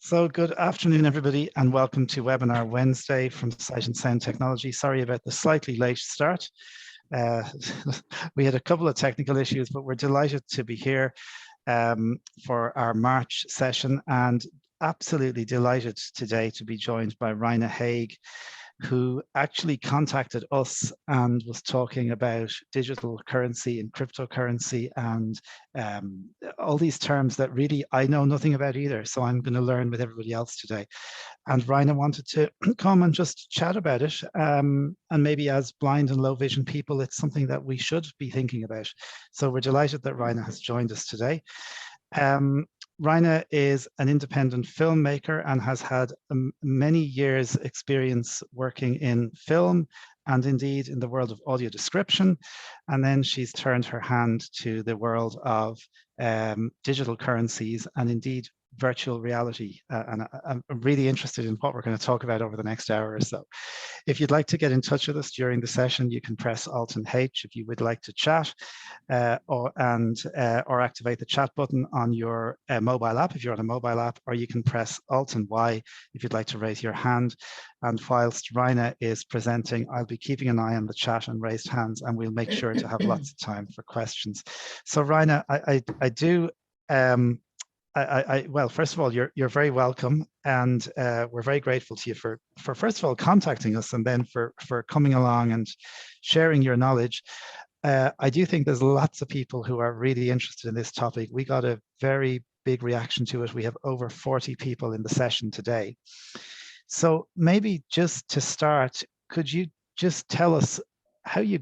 So good afternoon, everybody, and welcome to Webinar Wednesday from Sight and Sound Technology. Sorry about the slightly late start. Uh, we had a couple of technical issues, but we're delighted to be here for our March session, and absolutely delighted today to be joined by Raina Haig, who actually contacted us and was talking about digital currency and cryptocurrency and all these terms that really I know nothing about either. So I'm going to learn with everybody else today. And Raina wanted to come and just chat about it. And maybe as blind and low vision people, it's something that we should be thinking about. So we're delighted that Raina has joined us today. Raina is an independent filmmaker and has had many years experience working in film and indeed in the world of audio description. And then she's turned her hand to the world of digital currencies and indeed virtual reality. And I'm really interested in what we're going to talk about over the next hour or so. If you'd like to get in touch with us during the session, you can press Alt and H if you would like to chat or activate the chat button on your mobile app if you're on a mobile app, or you can press Alt and Y if you'd like to raise your hand. And whilst Raina is presenting, I'll be keeping an eye on the chat and raised hands, and we'll make sure to have lots of time for questions. So Raina, well, first of all, you're very welcome, and we're very grateful to you for first of all contacting us, and then for coming along and sharing your knowledge. I do think there's lots of people who are really interested in this topic. We got a very big reaction to it. We have over 40 people in the session today. So maybe just to start, could you just tell us how you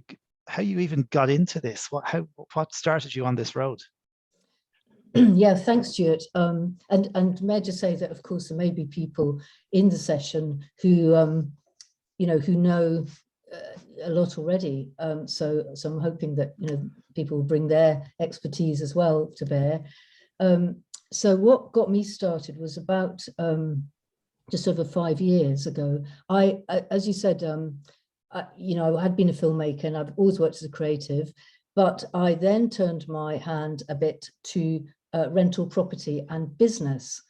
even got into this? What started you on this road? Yeah, thanks, Stuart. And may I just say that, of course, there may be people in the session who, who know a lot already. So I'm hoping that people will bring their expertise as well to bear. So what got me started was about just over 5 years ago. I as you said, I had been a filmmaker and I've always worked as a creative, but I then turned my hand a bit to rental property and business,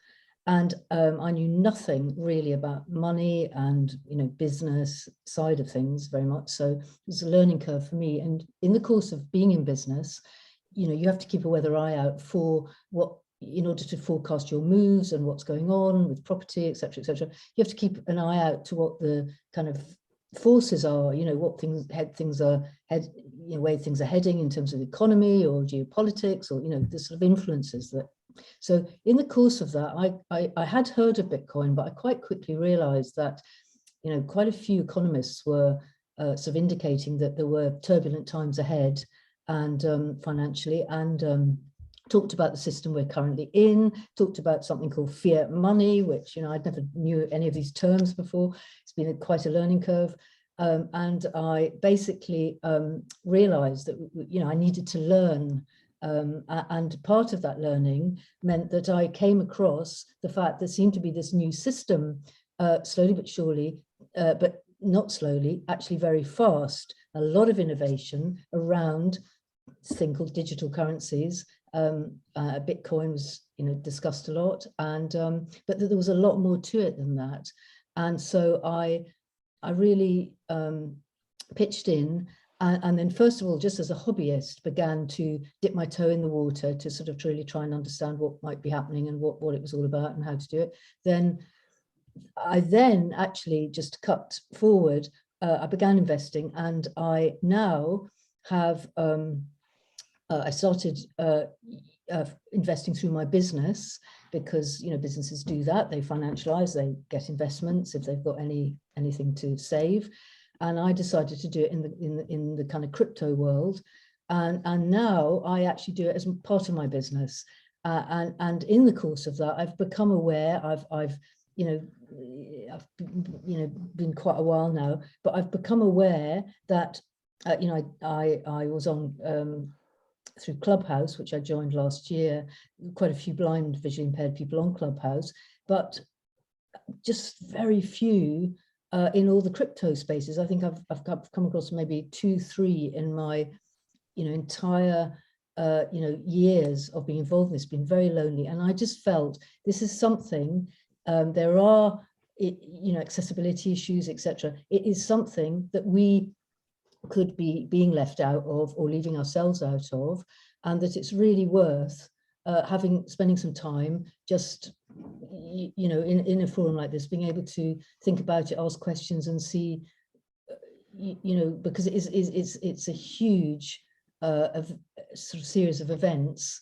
and I knew nothing really about money and business side of things very much. So it was a learning curve for me. And in the course of being in business, you have to keep a weather eye out for in order to forecast your moves and what's going on with property, etc., etc. You have to keep an eye out to what the kind of forces are, what things are where things are heading in terms of the economy or geopolitics, or the sort of influences that. So in the course of that, I had heard of Bitcoin, but I quite quickly realized that quite a few economists were sort of indicating that there were turbulent times ahead, and financially, and talked about the system we're currently in, talked about something called fiat money, which I'd never knew any of these terms before. It's been quite a learning curve. And I basically realized that I needed to learn, and part of that learning meant that I came across the fact there seemed to be this new system, slowly but surely, but not slowly, actually very fast, a lot of innovation around this thing called digital currencies. Bitcoin was discussed a lot, and but there was a lot more to it than that. And so I really pitched in, and then first of all, just as a hobbyist, began to dip my toe in the water to sort of really try and understand what might be happening and what it was all about and how to do it. I then actually, just cut forward, I began investing, and I now have I started investing through my business, because businesses do that. They financialize, they get investments if they've got anything to save, and I decided to do it in the kind of crypto world, and now I actually do it as part of my business, and in the course of that, I've become aware. I've been quite a while now, but I've become aware that I was on through Clubhouse, which I joined last year, quite a few blind, visually impaired people on Clubhouse, but just very few in all the crypto spaces. I think I've come across maybe 2, 3 in my entire years of being involved in this. Been very lonely, and I just felt this is something There are, accessibility issues, etc. It is something that we could be being left out of or leaving ourselves out of, and that it's really worth spending some time just, in a forum like this, being able to think about it, ask questions, and see, because it's a huge sort of series of events,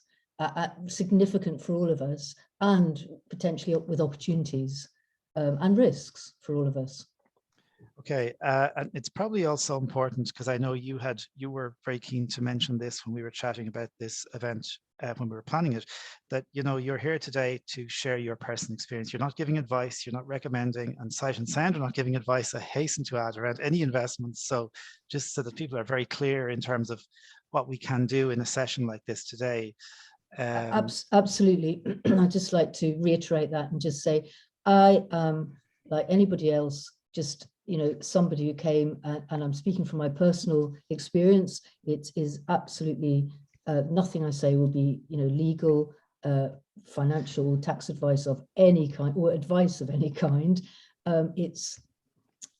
significant for all of us, and potentially with opportunities and risks for all of us. Okay, and it's probably also important, because I know you were very keen to mention this when we were chatting about this event, when we were planning it, that you're here today to share your personal experience. You're not giving advice, you're not recommending, and Sight and Sound are not giving advice, I hasten to add, around any investments. So just so that people are very clear in terms of what we can do in a session like this today. Absolutely. I'd just like to reiterate that and just say, I am, like anybody else, just somebody who came, and I'm speaking from my personal experience. It is absolutely nothing I say will be legal, financial, tax advice of any kind, or advice of any kind. It's,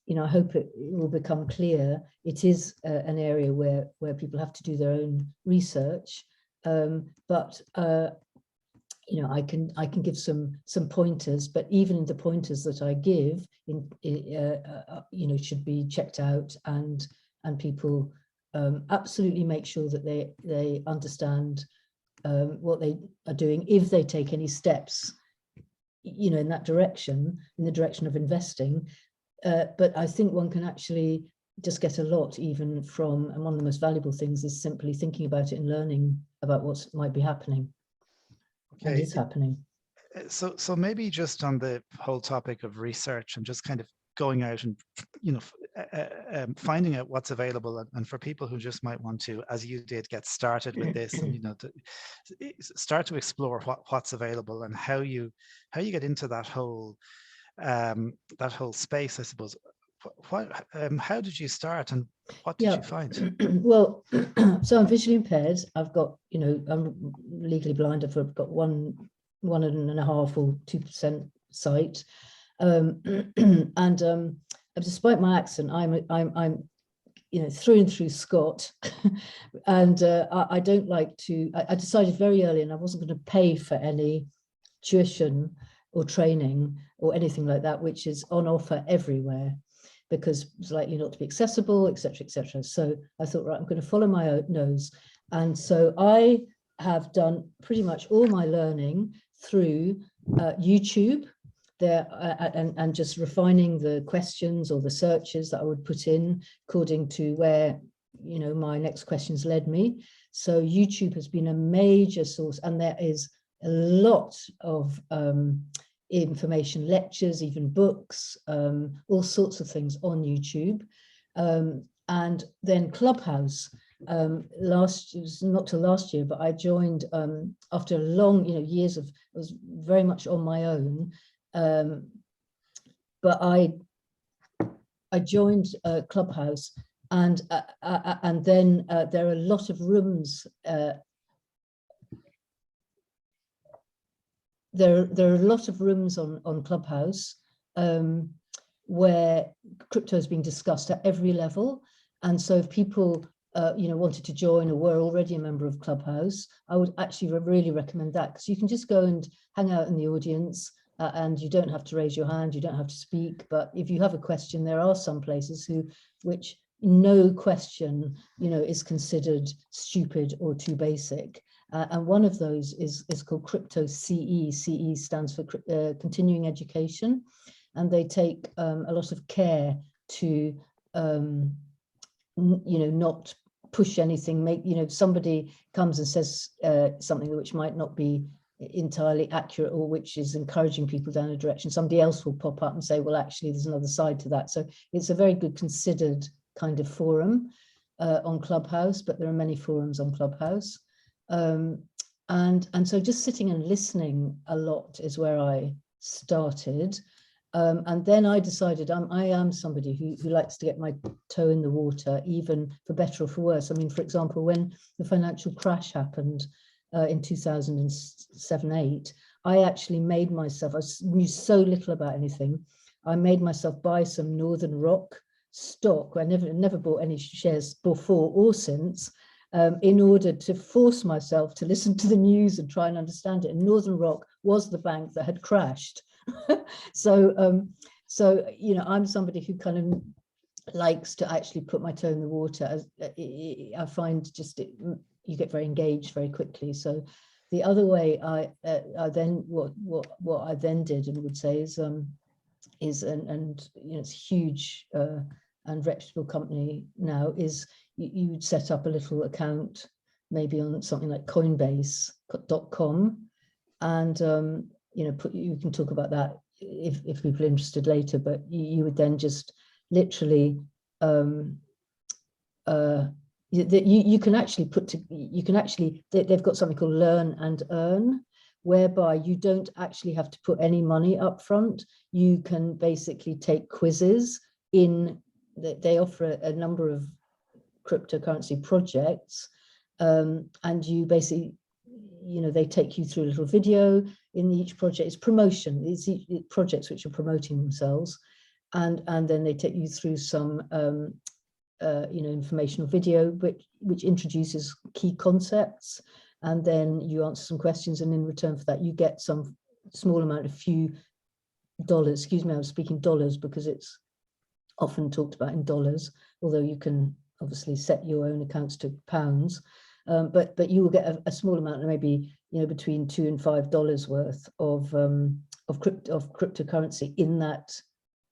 I hope it will become clear. It is an area where people have to do their own research, but I can give some pointers, but even the pointers that I give should be checked out, and people absolutely make sure that they understand what they are doing, if they take any steps in that direction, in the direction of investing. But I think one can actually just get a lot even from, and one of the most valuable things is simply thinking about it and learning about what might be happening. Okay. And is happening. So maybe just on the whole topic of research and just kind of going out and finding out what's available, and for people who just might want to, as you did, get started with this, and to start to explore what's available and how you get into that whole space, I suppose. How did you start, and what did you find? Well, so I'm visually impaired. I've got, I'm legally blind. I've got 1.5 or 2% sight, and despite my accent, I'm through and through Scot, and I don't like to. I decided very early, and I wasn't going to pay for any tuition or training or anything like that, which is on offer everywhere, because it's likely not to be accessible, etc., etc. So I thought, right, I'm going to follow my own nose. And so I have done pretty much all my learning through YouTube there, and just refining the questions or the searches that I would put in according to where, my next questions led me. So YouTube has been a major source, and there is a lot of information, lectures, even books, all sorts of things on YouTube. And then Clubhouse, not till last year, but I joined after a long, years of, I was very much on my own. But I joined Clubhouse, and then there are a lot of rooms. There are a lot of rooms on Clubhouse where crypto is being discussed at every level. And so if people wanted to join or were already a member of Clubhouse, I would actually really recommend that, because you can just go and hang out in the audience, and you don't have to raise your hand, you don't have to speak. But if you have a question, there are some places which no question is considered stupid or too basic. And one of those is called Crypto CE. CE stands for continuing education, and they take a lot of care to not push anything. Somebody comes and says something which might not be entirely accurate, or which is encouraging people down a direction, somebody else will pop up and say, well, actually there's another side to that. So it's a very good considered kind of forum on Clubhouse, but there are many forums on Clubhouse. And so just sitting and listening a lot is where I started. And then I decided I am somebody who likes to get my toe in the water, even for better or for worse. I mean, for example, when the financial crash happened in 2007-8, I actually made myself, I knew so little about anything. I made myself buy some Northern Rock stock. I never bought any shares before or since, in order to force myself to listen to the news and try and understand it. And Northern Rock was the bank that had crashed. So, you know, I'm somebody who kind of likes to actually put my toe in the water. I find just you get very engaged very quickly. So the other way I then what I then did and would say is and you know, it's a huge and reputable company now, is you would set up a little account maybe on something like Coinbase.com, and you know, you can talk about that if people are interested later, but you would then just literally you can actually they've got something called Learn and Earn, whereby you don't actually have to put any money up front. You can basically take quizzes they offer a number of cryptocurrency projects, and you basically, you know, they take you through a little video. In each project, it's promotion, it's projects which are promoting themselves, and then they take you through some you know, informational video which introduces key concepts, and then you answer some questions, and in return for that you get some small amount, a few dollars. Excuse me, I'm speaking dollars because it's often talked about in dollars, although you can obviously set your own accounts to pounds, but you will get a small amount, maybe, you know, between $2 and $5 worth of cryptocurrency in that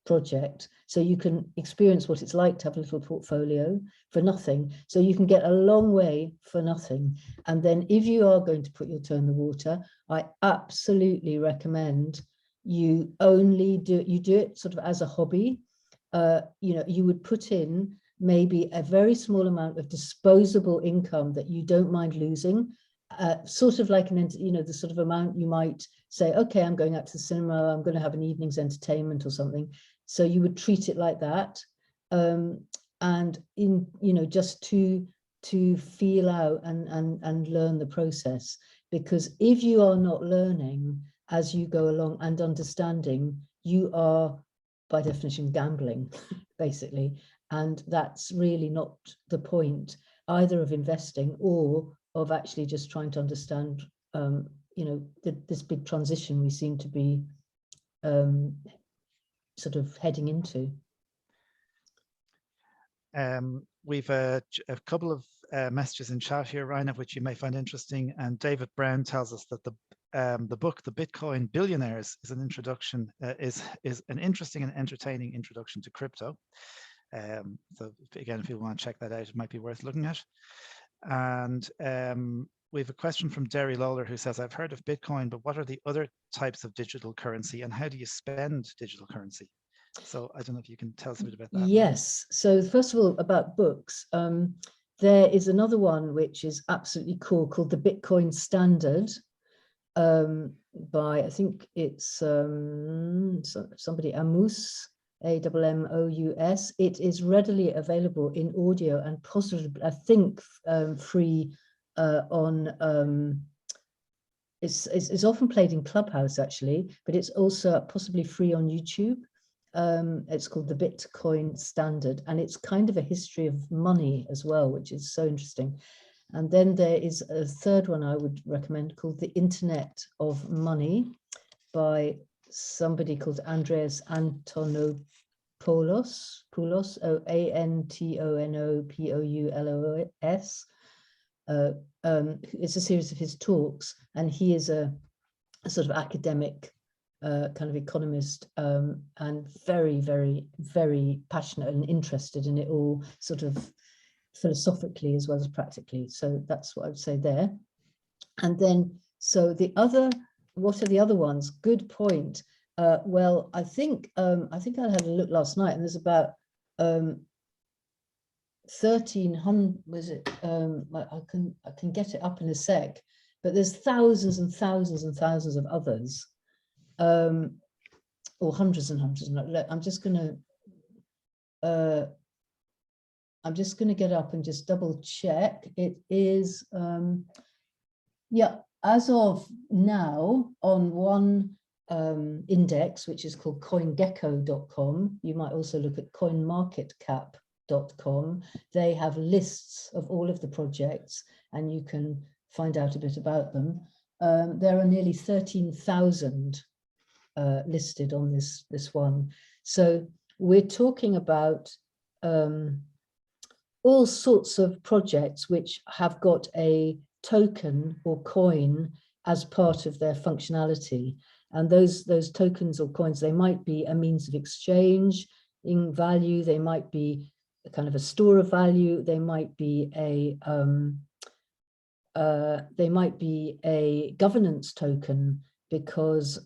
project. So you can experience what it's like to have a little portfolio for nothing. So you can get a long way for nothing. And then if you are going to put your toe in the water, I absolutely recommend you do it sort of as a hobby. You know, you would put in maybe a very small amount of disposable income that you don't mind losing, sort of like you know, the sort of amount you might say, okay, I'm going out to the cinema, I'm going to have an evening's entertainment or something. So you would treat it like that, and you know, just to feel out and learn the process. Because if you are not learning as you go along and understanding, you are by definition gambling, basically. And that's really not the point either of investing or of actually just trying to understand, you know, this big transition we seem to be sort of heading into. We've a couple of messages in chat here, Raina, which you may find interesting. And David Brown tells us that the book, The Bitcoin Billionaires, is an introduction, is an interesting and entertaining introduction to crypto. So again, if you want to check that out, it might be worth looking at. And we have a question from Derry Lawler, who says, I've heard of Bitcoin, but what are the other types of digital currency, and how do you spend digital currency? So I don't know if you can tell us a bit about that. Yes. So first of all, about books, there is another one which is absolutely cool called The Bitcoin Standard, by, I think it's somebody, Amous, Ammous. It is readily available in audio and possibly, I think, free on. It's often played in Clubhouse actually, but it's also possibly free on YouTube. It's called The Bitcoin Standard, and it's kind of a history of money as well, which is so interesting. And then there is a third one I would recommend called The Internet of Money by somebody called Andreas Antonopoulos, Antonopoulos. It's a series of his talks, and he is a sort of academic kind of economist, and very, very, very passionate and interested in it all, sort of philosophically as well as practically. So that's what I would say there. And then, so what are the other ones? Good point. Well, I think I had a look last night, and there's about 1,300. Was it? I can get it up in a sec, but there's thousands and thousands and thousands of others, or hundreds and hundreds. I'm just gonna get up and just double check. It is yeah, as of now, on one index, which is called coingecko.com, you might also look at coinmarketcap.com. They have lists of all of the projects, and you can find out a bit about them. There are nearly 13,000 listed on this one. So we're talking about all sorts of projects which have got a token or coin as part of their functionality. And those tokens or coins, they might be a means of exchange in value, they might be a kind of a store of value, they might be a governance token, because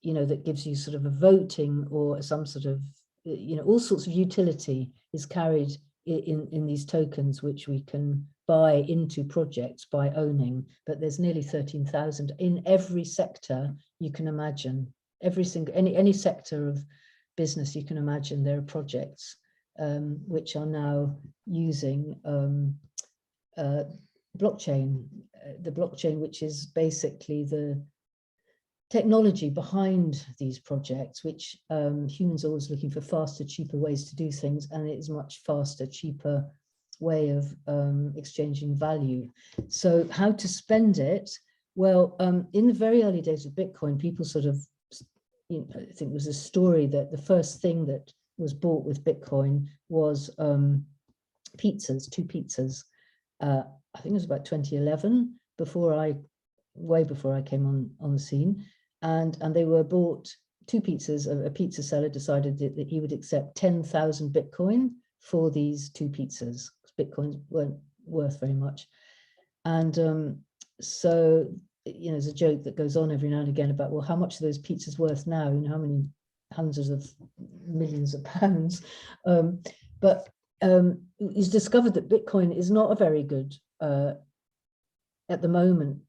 you know, that gives you sort of a voting or some sort of, you know, all sorts of utility is carried in these tokens, which we can buy into projects by owning. But there's nearly 13,000 in every sector you can imagine. Every single, any sector of business you can imagine, there are projects which are now using blockchain, the blockchain, which is basically the technology behind these projects, which humans are always looking for faster, cheaper ways to do things, and it is much faster, cheaper way of exchanging value. So how to spend it? Well, in the very early days of Bitcoin, people sort of, you know, I think it was a story that the first thing that was bought with Bitcoin was pizzas, 2 pizzas. I think it was about 2011, way before I came on the scene. And they were bought 2 pizzas. A pizza seller decided that he would accept 10,000 Bitcoin for these 2 pizzas. Bitcoins weren't worth very much. And so, you know, there's a joke that goes on every now and again about, well, how much are those pizzas worth now? You know, how many hundreds of millions of pounds? But it's discovered that Bitcoin is not a very good, at the moment,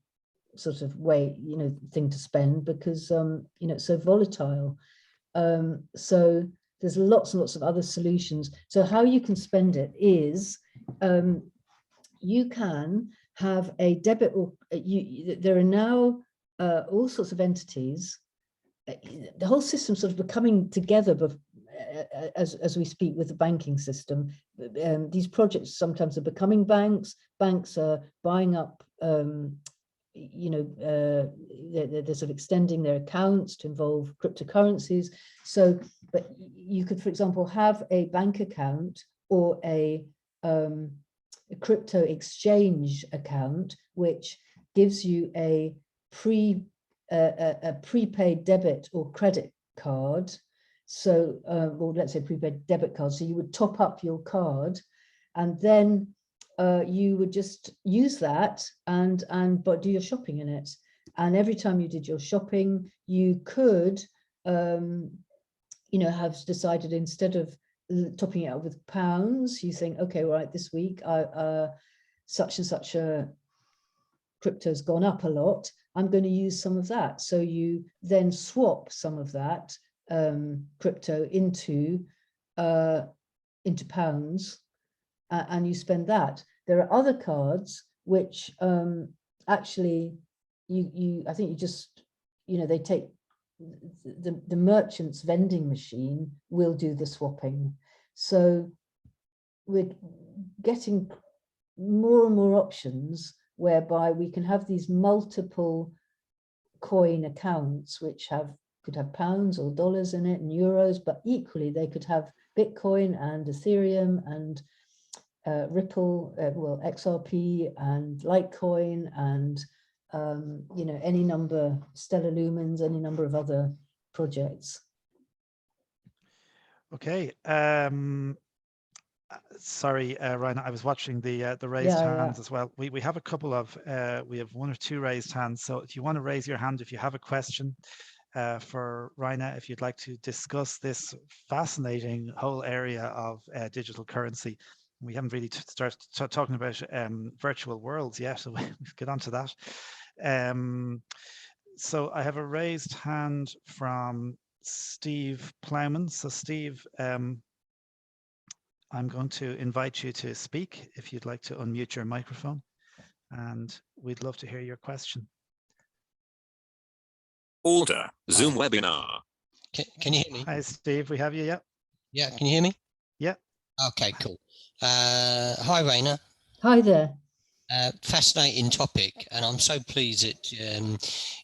sort of way, you know, thing to spend, because you know, it's so volatile. So there's lots and lots of other solutions. So how you can spend it is you can have a debit, or there are now all sorts of entities. The whole system sort of becoming together as we speak with the banking system. These projects sometimes are becoming banks. Banks are buying up, you know, they're sort of extending their accounts to involve cryptocurrencies. So, but you could, for example, have a bank account or a crypto exchange account, which gives you a prepaid debit or credit card. So, or let's say prepaid debit card. So you would top up your card, and then you would just use that but do your shopping in it. And every time you did your shopping, you could, you know, have decided, instead of topping it up with pounds, you think, okay, right, this week such and such a crypto's gone up a lot, I'm going to use some of that. So you then swap some of that crypto into pounds, and you spend that. There are other cards which actually I think you just, you know, they take the merchant's vending machine will do the swapping. So we're getting more and more options whereby we can have these multiple coin accounts which could have pounds or dollars in it and euros, but equally they could have Bitcoin and Ethereum and Ripple, well, XRP and Litecoin and you know, any number, Stellar Lumens, any number of other projects. Okay. Sorry, Raina, I was watching the raised hands as well. We have a couple of, we have 1 or 2 raised hands. So if you want to raise your hand, if you have a question for Raina, if you'd like to discuss this fascinating whole area of digital currency. We haven't really started talking about virtual worlds yet, so we'll get on to that. So I have a raised hand from Steve Plowman. So Steve, I'm going to invite you to speak if you'd like to unmute your microphone and we'd love to hear your question. Order Zoom webinar. Can you hear me? Hi, Steve. We have you. Yeah. Yeah. Can you hear me? Yeah. Okay. Cool. Hi, Raina. Hi there. Fascinating topic, and I'm so pleased that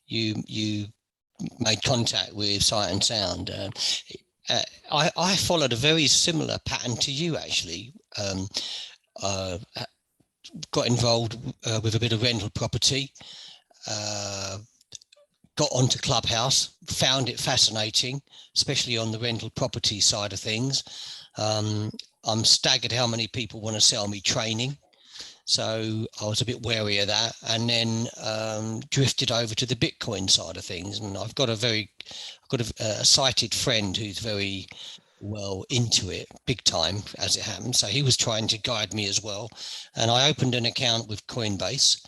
you made contact with Sight and Sound. I followed a very similar pattern to you, actually. Got involved with a bit of rental property. Got onto Clubhouse, found it fascinating, especially on the rental property side of things. I'm staggered how many people want to sell me training. So I was a bit wary of that, and then drifted over to the Bitcoin side of things. And I've got a sighted friend who's very well into it, big time, as it happens. So he was trying to guide me as well. And I opened an account with Coinbase,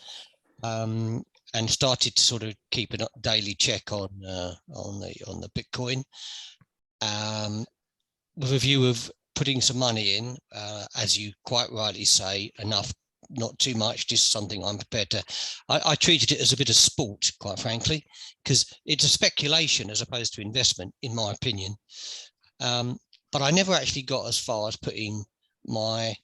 and started to sort of keep a daily check on the Bitcoin, with a view of putting some money in, as you quite rightly say, enough, not too much, just something I'm prepared to. I treated it as a bit of sport, quite frankly, because it's a speculation as opposed to investment, in my opinion. But I never actually got as far as putting my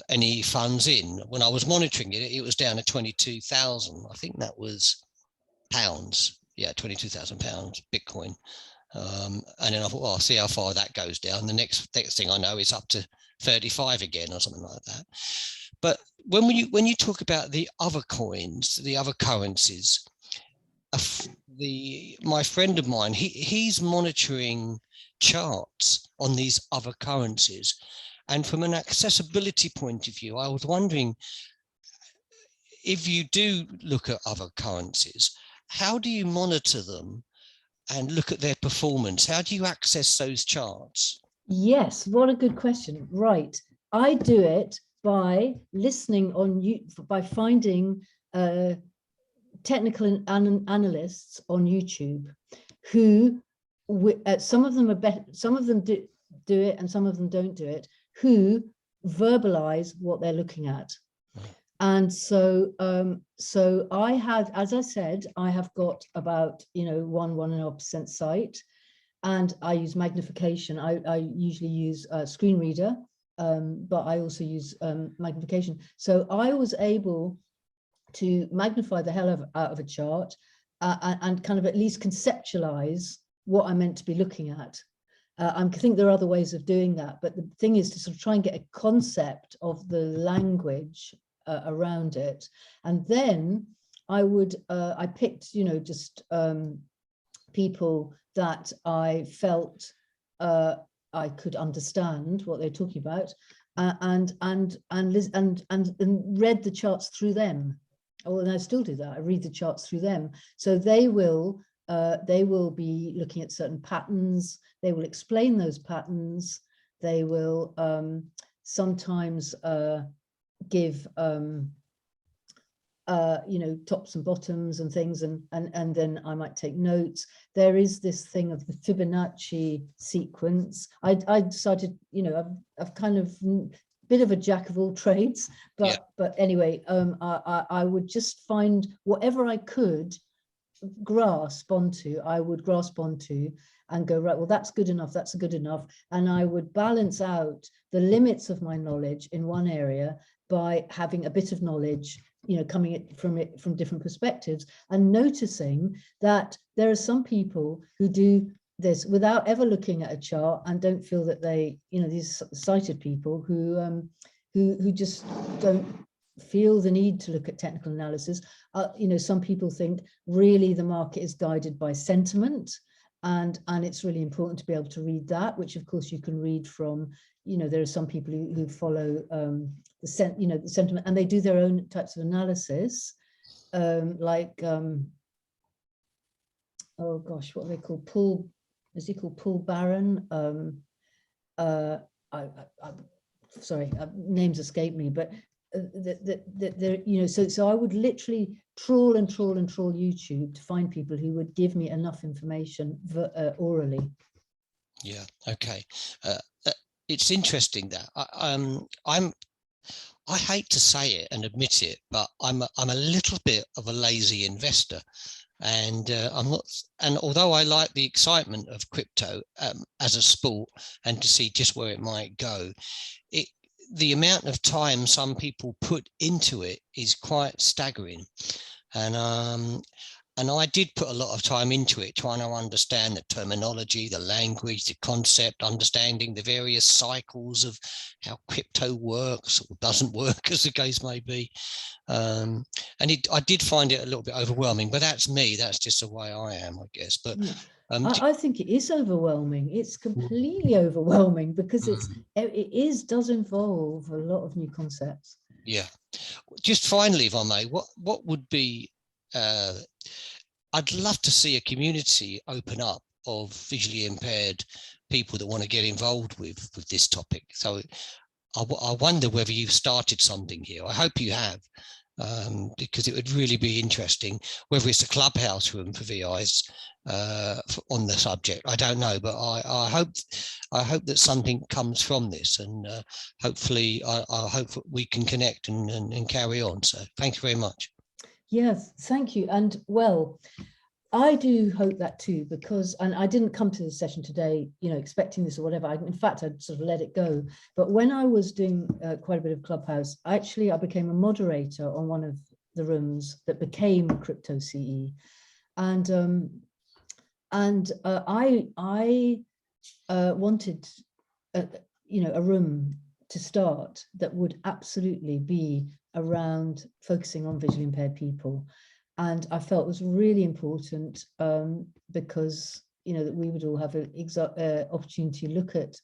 any funds in. When I was monitoring it, it was down to 22,000. I think that was pounds. Yeah, 22,000 pounds Bitcoin. And then I thought, well, I'll see how far that goes down. The next thing I know, it's up to 35 again or something like that. But when you talk about the other coins, the other currencies, my friend of mine, he's monitoring charts on these other currencies. And from an accessibility point of view, I was wondering, if you do look at other currencies, how do you monitor them and look at their performance? How do you access those charts? Yes, what a good question. Right. I do it by listening on you, by finding technical analysts on YouTube who, some of them are better, some of them do it and some of them don't do it, who verbalize what they're looking at. And so so I have, as I said, I have got about 1.5% sight, and I use magnification. I usually use a screen reader, but I also use magnification. So I was able to magnify the hell out of a chart and kind of at least conceptualize what I'm meant to be looking at. I think there are other ways of doing that, but the thing is to sort of try and get a concept of the language around it. And then I picked, just people that I felt I could understand what they're talking about, and read the charts through them. Oh, and I still do that. I read the charts through them. So they will be looking at certain patterns. They will explain those patterns. They will sometimes give tops and bottoms and things, and then I might take notes. There is this thing of the Fibonacci sequence. I decided, I've kind of bit of a jack of all trades, but anyway, I would just find whatever I could grasp onto, I would grasp onto and go, right, well, that's good enough, that's good enough. And I would balance out the limits of my knowledge in one area by having a bit of knowledge, coming from different perspectives, and noticing that there are some people who do this without ever looking at a chart and don't feel that they, these sighted people who just don't feel the need to look at technical analysis. Some people think really the market is guided by sentiment, and it's really important to be able to read that, which of course you can read from, there are some people who follow the sentiment, and they do their own types of analysis, oh gosh, what are they called? Paul Barron? Sorry, names escape me, but so I would literally trawl YouTube to find people who would give me enough information orally. Yeah, okay. It's interesting that I'm I hate to say it and admit it, but I'm a little bit of a lazy investor. And I'm not. And although I like the excitement of crypto as a sport and to see just where it might go, the amount of time some people put into it is quite staggering. And I did put a lot of time into it, trying to understand the terminology, the language, the concept, understanding the various cycles of how crypto works or doesn't work, as the case may be. And I did find it a little bit overwhelming, but that's me. That's just the way I am, I guess. But I think it is overwhelming. It's completely overwhelming because it does involve a lot of new concepts. Yeah. Just finally, if I may, what would be I'd love to see a community open up of visually impaired people that want to get involved with this topic. So I wonder whether you've started something here. I hope you have, because it would really be interesting, whether it's a clubhouse room for VIs on the subject. I don't know, but I hope that something comes from this, and hopefully I hope that we can connect and carry on. So thank you very much. Yes, thank you. And well, I do hope that too, because, and I didn't come to the session today, expecting this or whatever. In fact, I'd sort of let it go. But when I was doing quite a bit of Clubhouse, I became a moderator on one of the rooms that became Crypto CE. And I wanted, a room to start that would absolutely be around focusing on visually impaired people. And I felt it was really important because, that we would all have an opportunity to look at,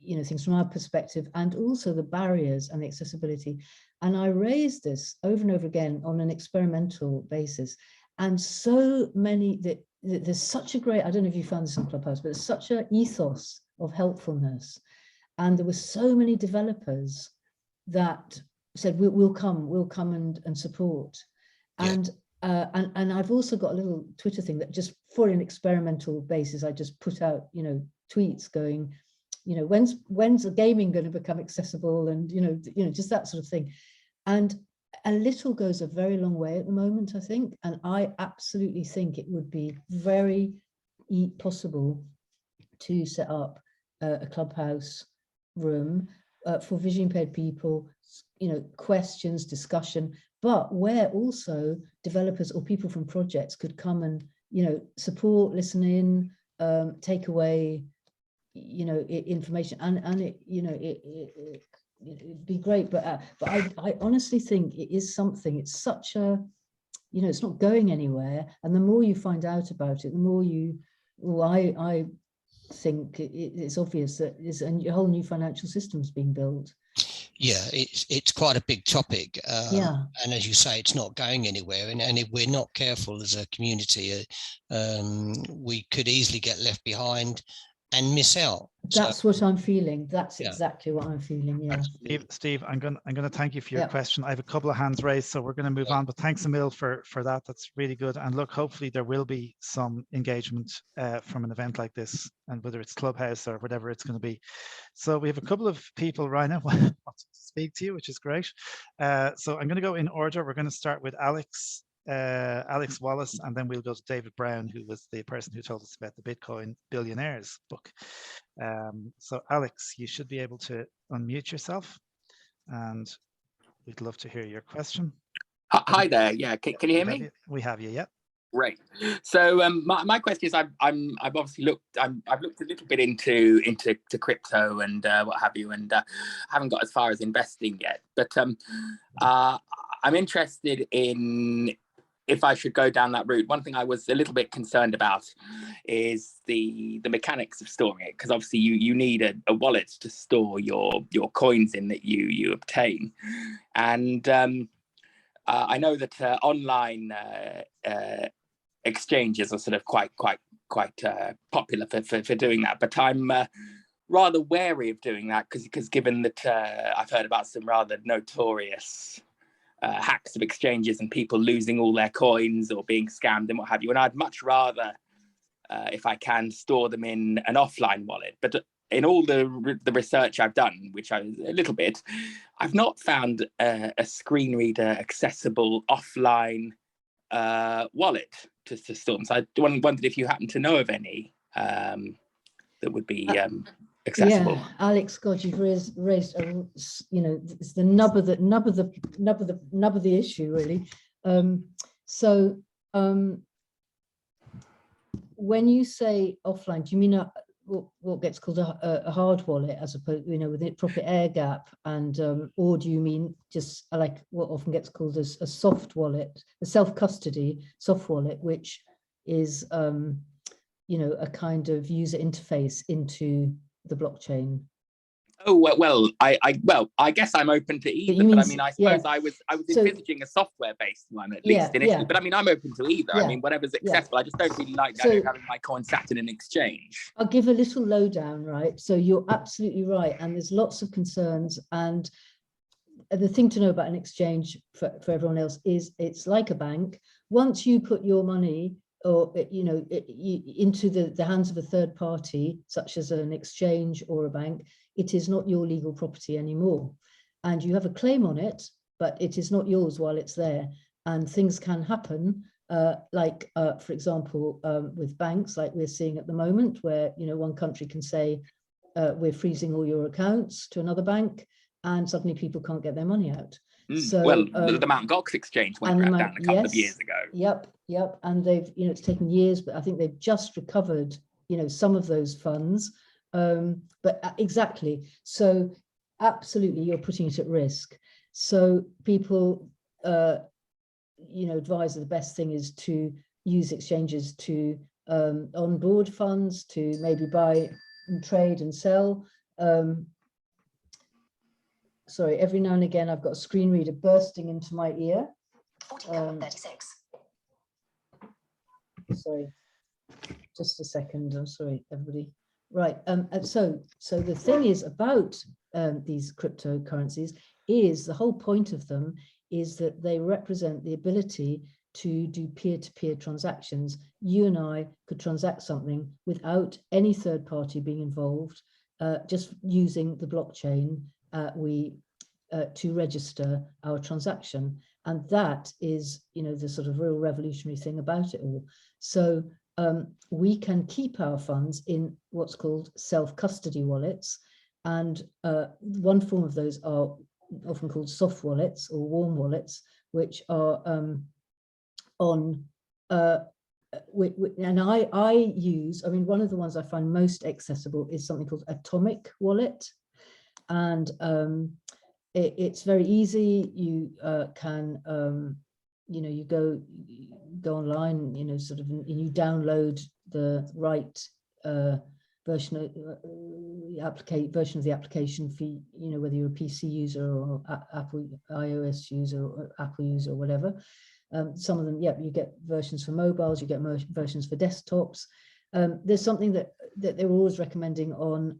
things from our perspective, and also the barriers and the accessibility. And I raised this over and over again on an experimental basis. And so many, there's such a great, I don't know if you found this on Clubhouse, but there's such an ethos of helpfulness. And there were so many developers that said, we'll come and support. Yeah. And I've also got a little Twitter thing that just for an experimental basis, I just put out, tweets going, when's the gaming going to become accessible, and just that sort of thing. And a little goes a very long way at the moment, I think. And I absolutely think it would be very possible to set up a Clubhouse room for visually impaired people, questions, discussion, but where also developers or people from projects could come and, support, listen in, take away, information, and it'd be great. But I honestly think it is something. It's such a, it's not going anywhere. And the more you find out about it, the more I think it's obvious that there's a whole new financial system's being built. Yeah, it's quite a big topic. Yeah. And as you say, it's not going anywhere. And if we're not careful as a community, we could easily get left behind and miss out. That's what I'm feeling. That's exactly what I'm feeling. Yeah. Steve, I'm going to thank you for your question. I have a couple of hands raised, so we're going to move on. But thanks, Emil, for that. That's really good. And look, hopefully there will be some engagement from an event like this, and whether it's Clubhouse or whatever it's going to be. So we have a couple of people, Raina, want to speak to you, which is great. So I'm going to go in order. We're going to start with Alex Wallace, and then we'll go to David Brown, who was the person who told us about the Bitcoin Billionaires book. So Alex, you should be able to unmute yourself, and we'd love to hear your question. Hi there. Yeah, can you hear me? We have you. Yeah. Great. So my question is, I've obviously I've looked a little bit into crypto and what have you, and haven't got as far as investing yet. But I'm interested in if I should go down that route. One thing I was a little bit concerned about is the mechanics of storing it, because obviously you need a wallet to store your coins in that you obtain, and I know that online exchanges are sort of quite popular for doing that, but I'm rather wary of doing that because given that I've heard about some rather notorious hacks of exchanges and people losing all their coins or being scammed and what have you, and I'd much rather if I can store them in an offline wallet. But in all the research I've done, which a little bit, I've not found a screen reader accessible offline wallet to store them. So I wondered if you happen to know of any that would be accessible. Yeah, Alex, God, you've raised it's the nub of the issue, really. When you say offline, do you mean what gets called a hard wallet, as opposed, with a proper air gap, and or do you mean just like what often gets called as a soft wallet, a self-custody soft wallet, which is a kind of user interface into the blockchain? Oh well, I guess I'm open to either. But I mean, I suppose I was envisaging a software-based one at least initially. But I mean, I'm open to either. I mean, whatever's accessible. I just don't really like the idea of having my coin sat in an exchange. I'll give a little lowdown, right? So you're absolutely right, and there's lots of concerns. And the thing to know about an exchange for everyone else is it's like a bank. Once you put your money into the hands of a third party, such as an exchange or a bank, it is not your legal property anymore. And you have a claim on it, but it is not yours while it's there. And things can happen, for example, with banks, like we're seeing at the moment, where one country can say, we're freezing all your accounts to another bank, and suddenly people can't get their money out. So, the Mt. Gox exchange went down a couple of years ago. Yep. And they've, it's taken years, but I think they've just recovered, some of those funds. But exactly. So absolutely, you're putting it at risk. So people, advise that the best thing is to use exchanges to onboard funds, to maybe buy and trade and sell. Sorry, every now and again, I've got a screen reader bursting into my ear. 36. Sorry, just a second. I'm sorry, everybody. Right. So the thing is about these cryptocurrencies is the whole point of them is that they represent the ability to do peer-to-peer transactions. You and I could transact something without any third party being involved, just using the blockchain. To register our transaction, and that is, the sort of real revolutionary thing about it all. So we can keep our funds in what's called self-custody wallets, and one form of those are often called soft wallets or warm wallets, which are and I use. I mean, one of the ones I find most accessible is something called Atomic Wallet. And it's very easy. You can, you go online, and you download the right version of the application for, whether you're a PC user or Apple iOS user or Apple user or whatever. Some of them, you get versions for mobiles, you get versions for desktops. There's something that they were always recommending on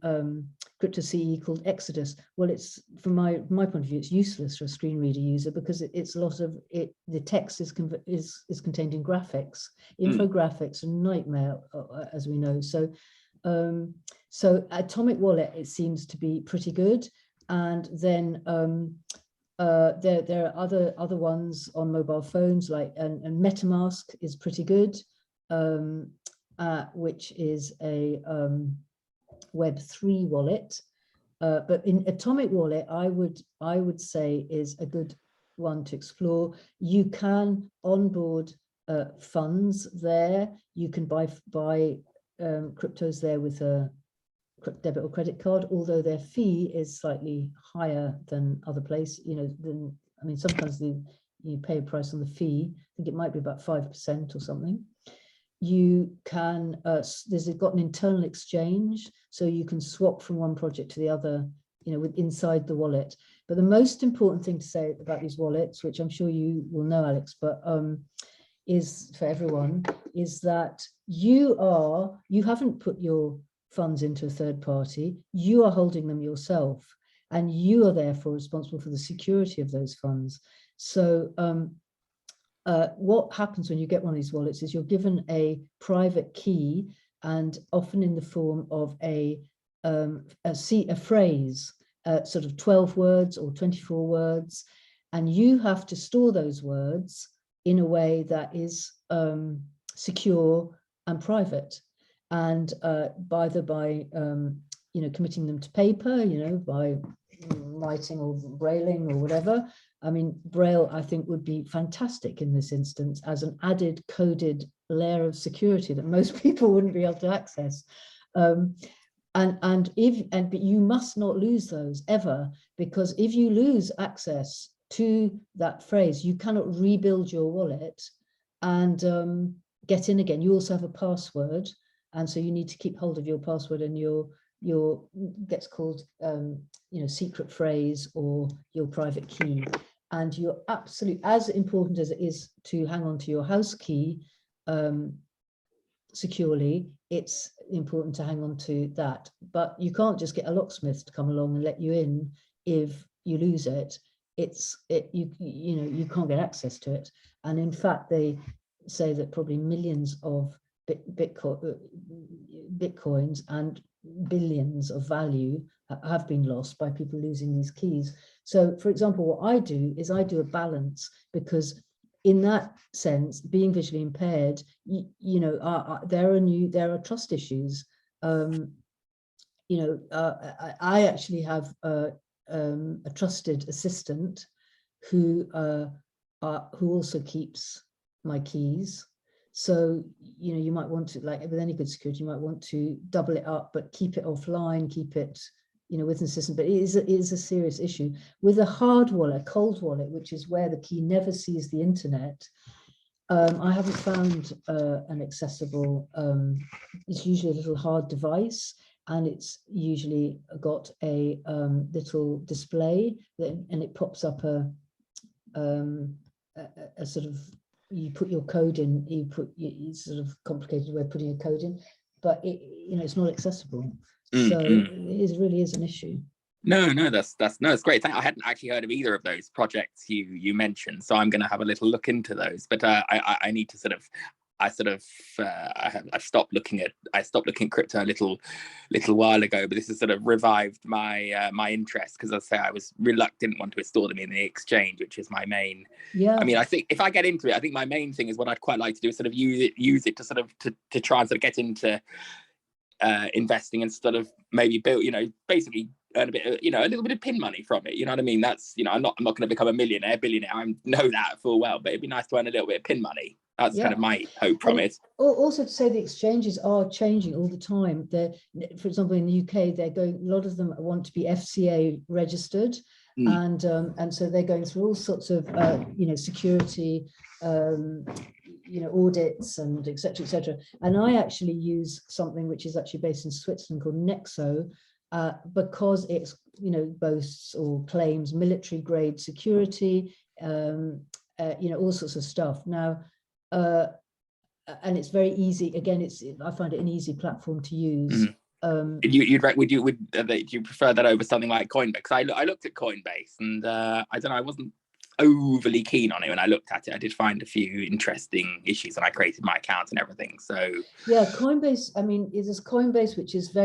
Crypto CE called Exodus. Well, it's, from my point of view, it's useless for a screen reader user because it's a lot of it. The text is contained in graphics. Infographics are a nightmare, as we know. So Atomic Wallet, it seems to be pretty good. And then there are other ones on mobile phones, like and MetaMask is pretty good. Which is a Web3 wallet, but in Atomic Wallet, I would say is a good one to explore. You can onboard funds there. You can buy cryptos there with a debit or credit card, although their fee is slightly higher than other places. Sometimes you pay a price on the fee. I think it might be about 5% or something. You can, there's got an internal exchange, so you can swap from one project to the other, with inside the wallet. But the most important thing to say about these wallets, which I'm sure you will know, Alex, but is for everyone, is that you haven't put your funds into a third party, you are holding them yourself, and you are therefore responsible for the security of those funds. So what happens when you get one of these wallets is you're given a private key, and often in the form of a a phrase, sort of 12 words or 24 words, and you have to store those words in a way that is secure and private, and either by committing them to paper, by writing or brailing or whatever. I mean, Braille, I think, would be fantastic in this instance as an added coded layer of security that most people wouldn't be able to access. But you must not lose those ever, because if you lose access to that phrase, you cannot rebuild your wallet and get in again. You also have a password, and so you need to keep hold of your password and your gets called secret phrase or your private key. And you're absolutely, as important as it is to hang on to your house key securely, it's important to hang on to that. But you can't just get a locksmith to come along and let you in if you lose it. You can't get access to it. And in fact, they say that probably millions of bitcoins and billions of value have been lost by people losing these keys. So, for example, what I do is I do a balance, because in that sense, being visually impaired, there are trust issues. I actually have a trusted assistant who also keeps my keys. So, you might want to, like with any good security, you might want to double it up, but keep it offline, keep it, with an assistant. But it is a serious issue. With a hard wallet, cold wallet, which is where the key never sees the internet, I haven't found an accessible, it's usually a little hard device, and it's usually got a little display and it pops up a sort of, you put your code in, it's sort of complicated way of putting a code in, but it's not accessible. So it really is an issue. No, that's great. I hadn't actually heard of either of those projects you mentioned, so I'm going to have a little look into those. But I need to I've stopped looking at crypto a little while ago, but this has sort of revived my my interest, because as I say, I was reluctant to install them in the exchange, which is my main. Yeah. I mean, I think if I get into it, I think my main thing is what I'd quite like to do is sort of use it to sort of to try and sort of get into investing and sort of maybe build, basically earn a bit, a little bit of pin money from it. You know what I mean? That's, I'm not going to become a billionaire. I know that full well, but it'd be nice to earn a little bit of pin money. That's kind of my hope from it. Also, to say the exchanges are changing all the time. For example, in the UK, a lot of them want to be FCA registered, and so they're going through all sorts of security audits and etc. And I actually use something which is actually based in Switzerland called Nexo, because it's boasts or claims military grade security, all sorts of stuff. Now, and it's very easy. Again, I find it an easy platform to use. Would you prefer that over something like Coinbase? Because I looked at Coinbase, and I don't know, I wasn't overly keen on it when I looked at it. I did find a few interesting issues, and I created my account and everything. So yeah, Coinbase. I mean, there's Coinbase, which is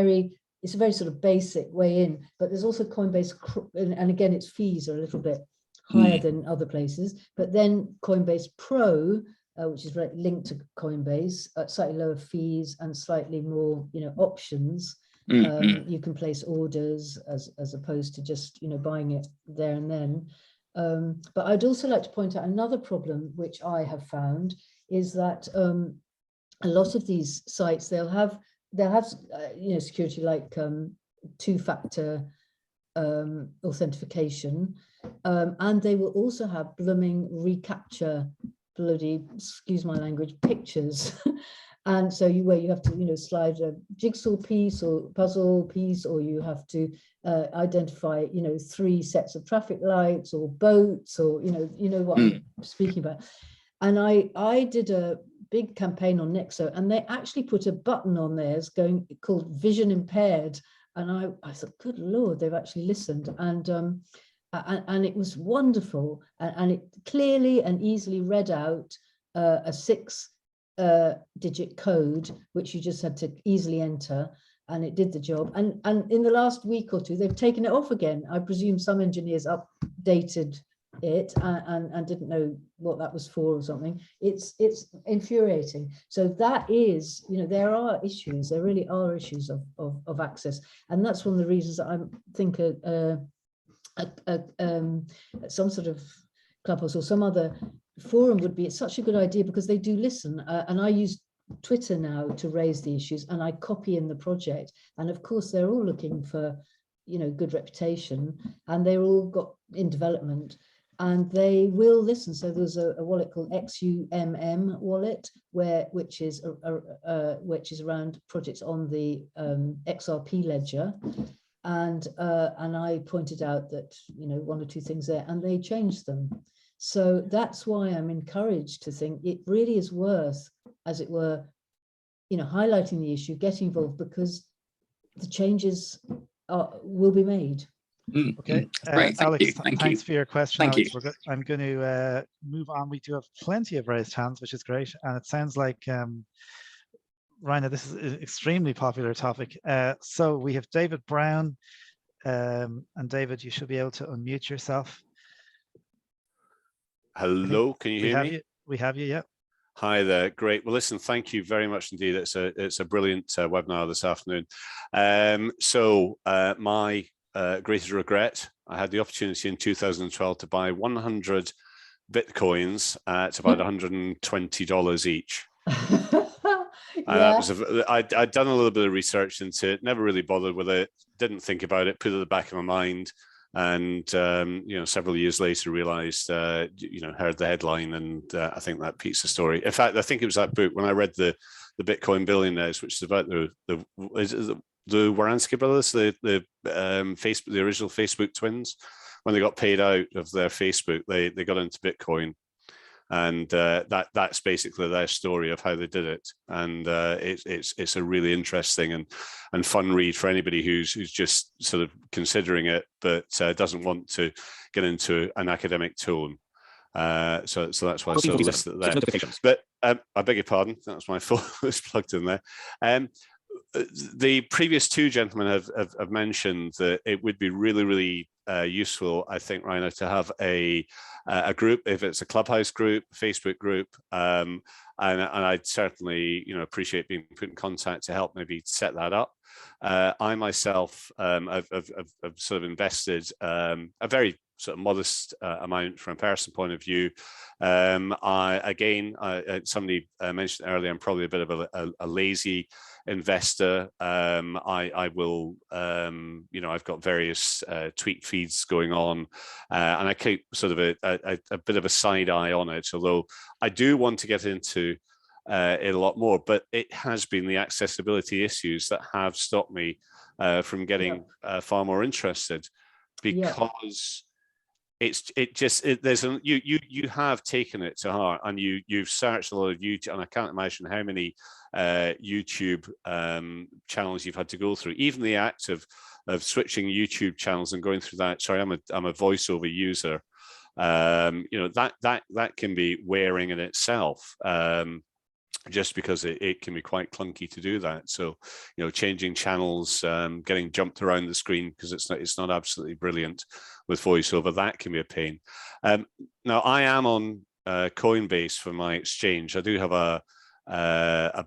it's a very sort of basic way in, but there's also Coinbase, and again, its fees are a little bit higher than other places. But then Coinbase Pro, which is linked to Coinbase, slightly lower fees and slightly more, options. You can place orders as opposed to just, buying it there and then. But I'd also like to point out another problem which I have found is that a lot of these sites, they'll have security like two-factor authentication, and they will also have blooming reCAPTCHA, bloody, excuse my language, pictures. And so where you have to slide a jigsaw piece or puzzle piece, or you have to identify 3 sets of traffic lights or boats, or what I'm speaking about. And I did a big campaign on Nexo, and they actually put a button on theirs called vision impaired, and I thought, good Lord, they've actually listened. And it was wonderful, and it clearly and easily read out a 6-digit code, which you just had to easily enter. and it did the job. And in the last week or two, they've taken it off again. I presume some engineers updated it and didn't know what that was for or something. It's infuriating. So that is, there are issues. There really are issues of access, and that's one of the reasons that I think some sort of clubhouse or some other forum would be such a good idea, because they do listen. And I use Twitter now to raise the issues, and I copy in the project. And of course, they're all looking for, good reputation, and they're all got in development, and they will listen. So there's a wallet called XUMM wallet, which is around projects on the XRP ledger. And I pointed out that, one or two things there, and they changed them. So that's why I'm encouraged to think it really is worth, as it were, highlighting the issue, getting involved, because the changes will be made. Okay, great. Alex, Thanks thanks for your question. Thank Alex. you. I'm going to move on. We do have plenty of raised hands, which is great, and it sounds like Raina, this is an extremely popular topic. So we have David Brown, and David, you should be able to unmute yourself. Hello, can you hear me? We have you, yeah. Hi there, great. Well, listen, thank you very much indeed. It's a brilliant webinar this afternoon. My greatest regret, I had the opportunity in 2012 to buy 100 Bitcoins at about $120 each. Yeah. I'd done a little bit of research into it, never really bothered with it, didn't think about it, put it at the back of my mind. And, several years later realized, heard the headline, and I think that piece of story. In fact, I think it was that book when I read the Bitcoin Billionaires, which is about the Waransky brothers, the original Facebook twins. When they got paid out of their Facebook, they got into Bitcoin. And that's basically their story of how they did it, and it's a really interesting and fun read for anybody who's just sort of considering it, but doesn't want to get into an academic tone. So that's why I sort of listed it there. But I beg your pardon, that's my phone was plugged in there. The previous two gentlemen have mentioned that it would be really, really useful, I think, Raina, to have a group, if it's a Clubhouse group, Facebook group, and I'd certainly, appreciate being put in contact to help maybe set that up. I myself have sort of invested a very sort of modest amount from a personal point of view. Somebody mentioned earlier, I'm probably a bit of a lazy investor. I will, I've got various tweet feeds going on, and I keep sort of a bit of a side eye on it, although I do want to get into it a lot more, but it has been the accessibility issues that have stopped me from getting far more interested, because you have taken it to heart, and you've searched a lot of YouTube, and I can't imagine how many YouTube channels you've had to go through. Even the act of switching YouTube channels and going through that. Sorry, I'm a voiceover user. That can be wearing in itself. Just because it can be quite clunky to do that. So, changing channels, getting jumped around the screen because it's not absolutely brilliant with voiceover, that can be a pain. Now, I am on Coinbase for my exchange. I do have a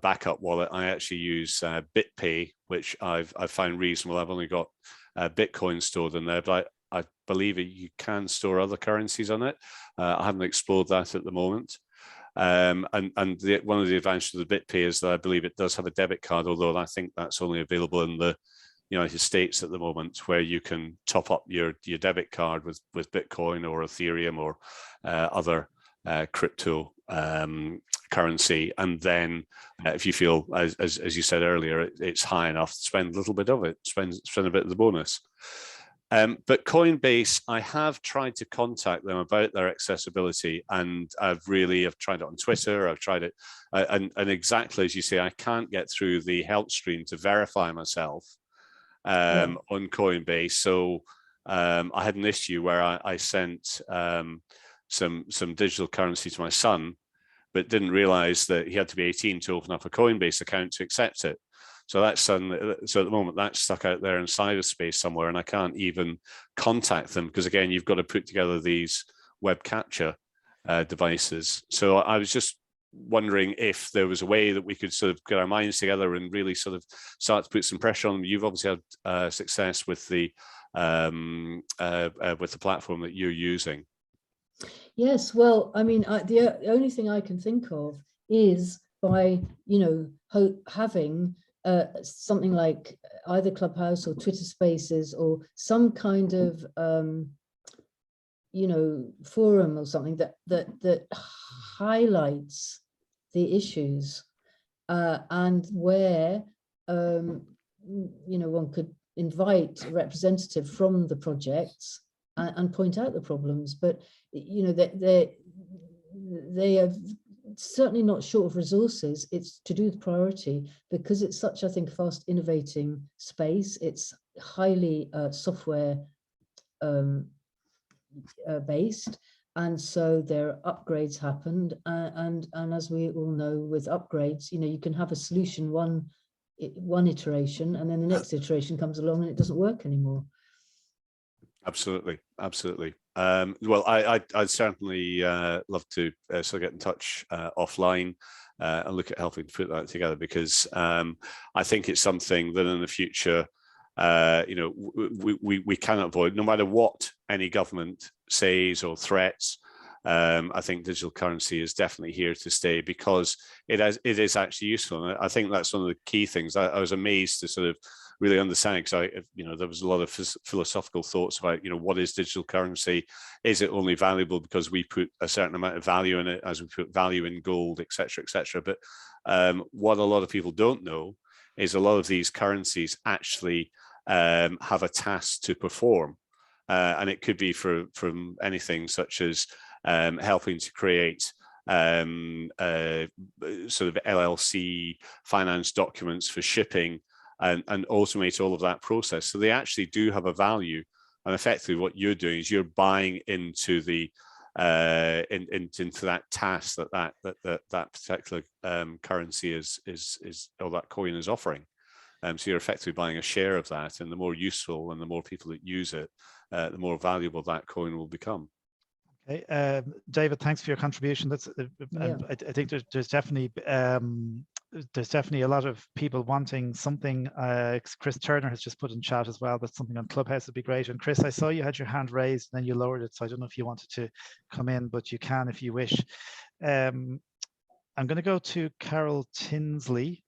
backup wallet. I actually use BitPay, which I've found reasonable. I've only got Bitcoin stored in there, but I believe you can store other currencies on it. I haven't explored that at the moment. One of the advantages of the BitPay is that I believe it does have a debit card, although I think that's only available in the United States at the moment, where you can top up your debit card with Bitcoin or Ethereum or other crypto currency, and then if you feel, as you said earlier, it's high enough, spend a little bit of it, spend a bit of the bonus. But Coinbase, I have tried to contact them about their accessibility, and I've tried it on Twitter. I've tried it, and exactly as you say, I can't get through the help stream to verify myself on Coinbase. So I had an issue where I sent some digital currency to my son, but didn't realize that he had to be 18 to open up a Coinbase account to accept it. So that's so at the moment that's stuck out there in cyberspace somewhere, and I can't even contact them because again, you've got to put together these web capture devices. So I was just wondering if there was a way that we could sort of get our minds together and really sort of start to put some pressure on them. You've obviously had success with the platform that you're using. Yes, well, I mean, the only thing I can think of is by, having something like either Clubhouse or Twitter Spaces or some kind of, forum or something that highlights the issues and where, one could invite a representative from the projects and point out the problems. But they are certainly not short of resources. It's to do with priority because it's such, I think, fast innovating space. It's highly software based, and so there are upgrades happened, and as we all know, with upgrades, you can have a solution one iteration, and then the next iteration comes along and it doesn't work anymore. Absolutely. Well, I'd certainly love to sort of get in touch offline and look at helping to put that together, because I think it's something that in the future, we cannot avoid, no matter what any government says or threats. I think digital currency is definitely here to stay because it is actually useful. And I think that's one of the key things. I was amazed to sort of really understand, because there was a lot of philosophical thoughts about, what is digital currency? Is it only valuable because we put a certain amount of value in it, as we put value in gold, et cetera, et cetera. But what a lot of people don't know is a lot of these currencies actually have a task to perform. And it could be from anything such as helping to create sort of LLC finance documents for shipping and automate all of that process. So they actually do have a value. And effectively what you're doing is you're buying into the into that task that particular currency is or that coin is offering. So you're effectively buying a share of that, and the more useful and the more people that use it, the more valuable that coin will become. Okay, David, thanks for your contribution. That's I think there's definitely a lot of people wanting something. Chris Turner has just put in chat as well that something on Clubhouse would be great. And Chris, I saw you had your hand raised and then you lowered it, so I don't know if you wanted to come in, but you can if you wish. I'm going to go to Carol Tinsley,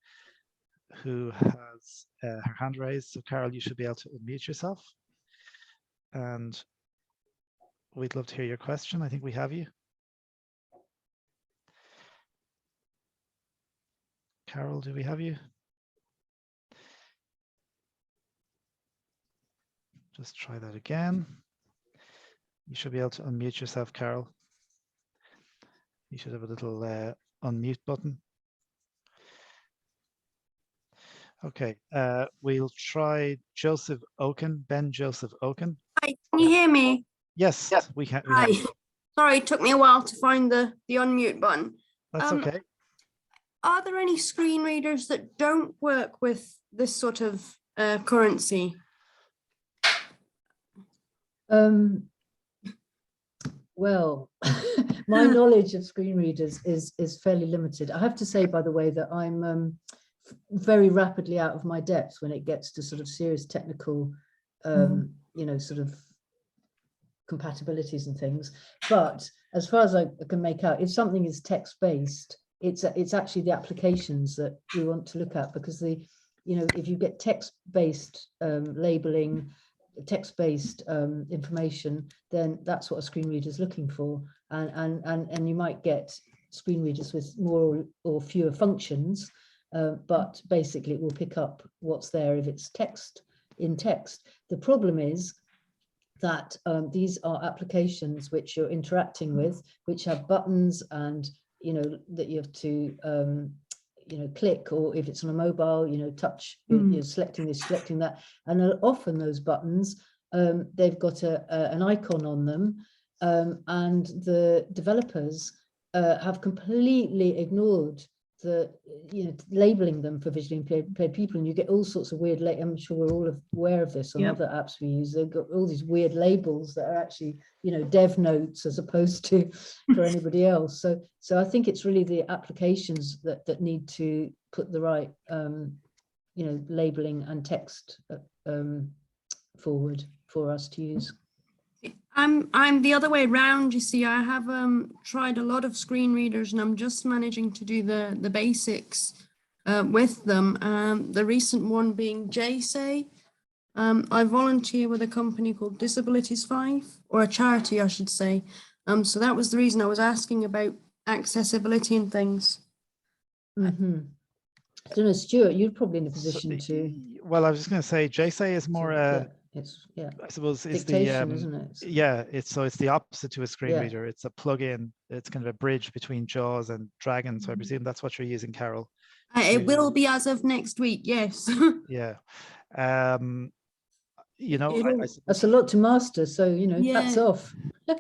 who has her hand raised. So Carol, you should be able to unmute yourself. And we'd love to hear your question. I think we have you. Carol, do we have you? Just try that again. You should be able to unmute yourself, Carol. You should have a little unmute button. Okay, we'll try Joseph Oken, Ben Joseph Oken. Hi, can you hear me? Yes, we can. Hi. Sorry, it took me a while to find the unmute button. That's okay. Are there any screen readers that don't work with this sort of currency? Well, my knowledge of screen readers is fairly limited. I have to say, by the way, that I'm very rapidly out of my depth when it gets to sort of serious technical, sort of compatibilities and things. But as far as I can make out, if something is text-based, it's actually the applications that we want to look at, because if you get text-based labeling, text-based information, then that's what a screen reader is looking for. And you might get screen readers with more or fewer functions, but basically it will pick up what's there if it's text in text. The problem is that these are applications which you're interacting with, which have buttons and that you have to click, or if it's on a mobile, touch, you're selecting this, selecting that, and often those buttons they've got an icon on them, and the developers have completely ignored labeling them for visually impaired people, and you get all sorts of weird. I'm sure we're all aware of this on other apps we use. They've got all these weird labels that are actually, dev notes as opposed to for anybody else. So I think it's really the applications that need to put the right, labeling and text forward for us to use. I'm the other way around. You see, I have tried a lot of screen readers, and I'm just managing to do the basics with them. The recent one being JSay. I volunteer with a company called Disabilities 5, or a charity, I should say. So that was the reason I was asking about accessibility and things. Mm-hmm. I don't know, Stuart, you're probably in a position to. Well, I was just going to say, JSay is more. I suppose it's dictation, the isn't it? it's the opposite to a screen reader. It's a plug-in. It's kind of a bridge between JAWS and Dragon. So I presume that's what you're using, Carol. It will be as of next week. Yes. Yeah. That's a lot to master. So hats off.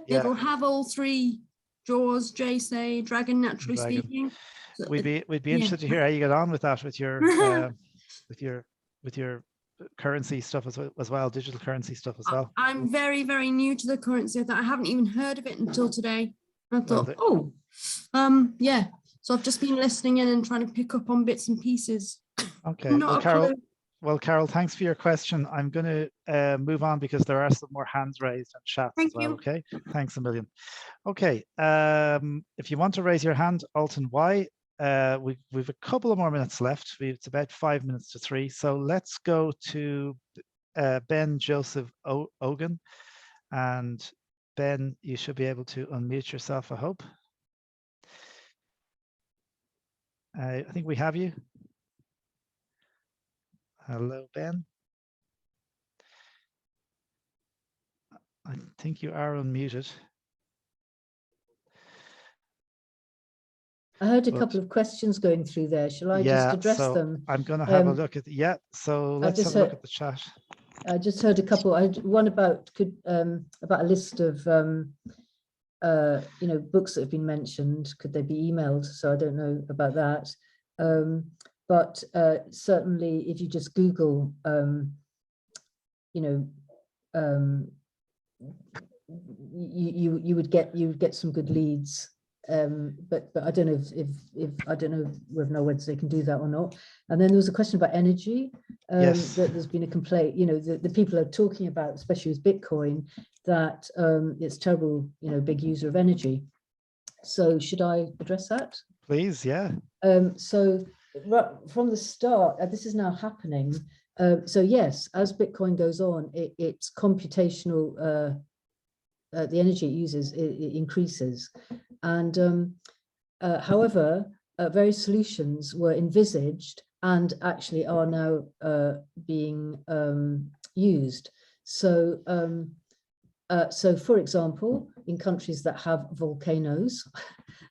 It'll have all three: JAWS, JSay, Dragon, naturally speaking. So we'd be interested to hear how you get on with that, with your with your currency stuff as well, digital currency stuff as well. I'm very, very new to the currency. I haven't even heard of it until today. I thought, yeah. So I've just been listening in and trying to pick up on bits and pieces. Okay. Well, Carol, thanks for your question. I'm going to move on because there are some more hands raised and chats as well. Okay. Thanks a million. Okay. If you want to raise your hand, Alton Y. We've a couple of more minutes left. It's about 5 minutes to 3. So let's go to Ben Joseph Ogan. And Ben, you should be able to unmute yourself, I hope. I think we have you. Hello, Ben. I think you are unmuted. I heard a couple of questions going through there. Shall I just address them? I'm going to have a look at so let's have a look at the chat. I just heard a couple. One about a list of books that have been mentioned. Could they be emailed? So I don't know about that. But certainly, if you just Google, you would get some good leads. But I don't know if I don't know whether they can do that or not. And then there was a question about energy. Yes. That there's been a complaint. The people are talking about, especially with Bitcoin, that it's terrible. Big user of energy. So should I address that? Please, yeah. So from the start, this is now happening. So yes, as Bitcoin goes on, it's computational. The energy it uses it increases, and however, various solutions were envisaged and actually are now being used. So, for example, in countries that have volcanoes,